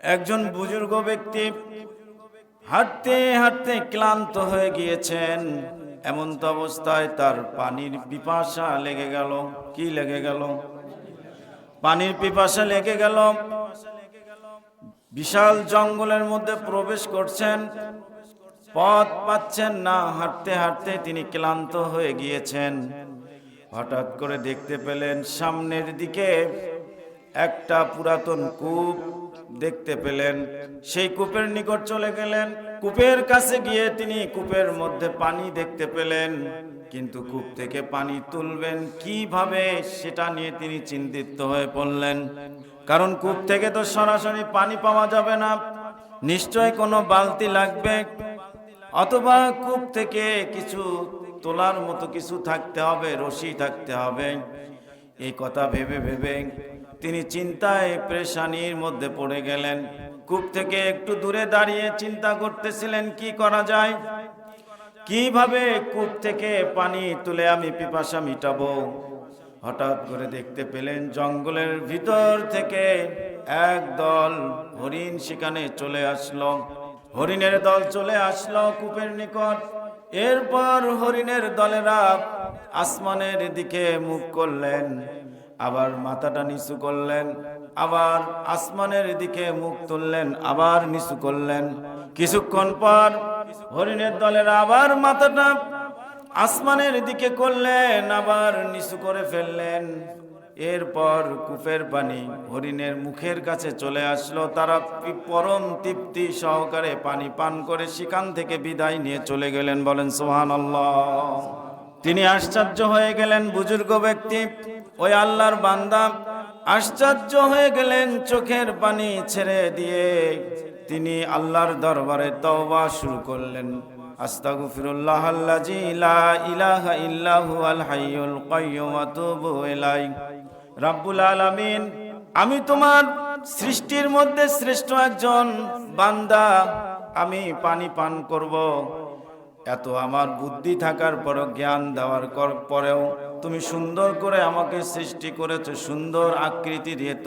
একজন বুজুর্গ ব্যক্তি হাঁটতে হাঁটতে ক্লান্ত হয়ে গিয়েছেন। এমন তো অবস্থায় তার পানির পিপাসা লেগে গেল। কি লেগে গেল? পানির পিপাসা লেগে গেল। বিশাল জঙ্গলের মধ্যে প্রবেশ করছেন, পথ পাচ্ছেন না। হাঁটতে হাঁটতে তিনি ক্লান্ত হয়ে গিয়েছেন। হঠাৎ করে দেখতে পেলেন সামনের দিকে একটা পুরাতন কূপ দেখতে পেলেন। সেই কূপের নিকট চলে গেলেন। কূপের কাছে গিয়ে তিনি কূপের মধ্যে পানি দেখতে পেলেন, কিন্তু কূপ থেকে পানি তুলবেন কিভাবে সেটা নিয়ে তিনি চিন্তিত হয়ে পড়লেন। কারণ কূপ থেকে তো সরাসরি পানি পাওয়া যাবে না, নিশ্চয় কোনো বালতি লাগবে, অথবা কূপ থেকে কিছু তোলার মতো কিছু থাকতে হবে, রশি থাকতে হবে। এই কথা ভেবে ভেবে তিনি চিন্তায় পেরেশানির মধ্যে পড়ে গেলেন। কূপ থেকে একটু দূরে দাঁড়িয়ে চিন্তা করতেছিলেন কি করা যায়, কিভাবে কূপ থেকে পানি তুলে আমি পিপাসা মিটাবো। হঠাৎ করে দেখতে পেলেন জঙ্গলের ভিতর থেকে একদল হরিণ সেখানে চলে আসলো। হরিণের দল চলে আসলো কূপের নিকট। এরপর হরিণের দলেরা আসমানের দিকে মুখ করলেন, আবার মাথাটা নিচু করলেন, আবার আসমানের দিকে মুখ তুললেন, আবার নিচু করলেন। কিছুক্ষণ পর হরিণের দলেরা আবার মাথাটা আসমানের দিকে করলেন, আবার নিচু করে ফেললেন। এরপর কূপের পানি হরিণের মুখের কাছে চলে আসলো। তারা পরম তৃপ্তি সহকারে পানি পান করে সেখান থেকে বিদায় নিয়ে চলে গেলেন। বলেন সুবহানাল্লাহ। তিনি আশ্চর্য হয়ে গেলেন। বুজুর্গ ব্যক্তি, ওই আল্লাহর বান্দা আশ্চর্য হয়ে গেলেন। চোখের পানি ছেড়ে দিয়ে তিনি আল্লাহর দরবারে তওবা শুরু করলেন। আস্তাগফিরুল্লাহাল্লাযী লা ইলাহা ইল্লা হুয়াল হাইয়ুল কাইয়্যুম ওয়া আতুবু ইলাইহি। রব্বুল আলামিন, আমি তোমার সৃষ্টির মধ্যে শ্রেষ্ঠ একজন বান্দা, আমি পানি পান করব। এত আমার বুদ্ধি থাকার পরও, জ্ঞান দেওয়ার পরেও তুমি সুন্দর করে আমাকে সৃষ্টি করেছো, সুন্দর আকৃতি দিয়ে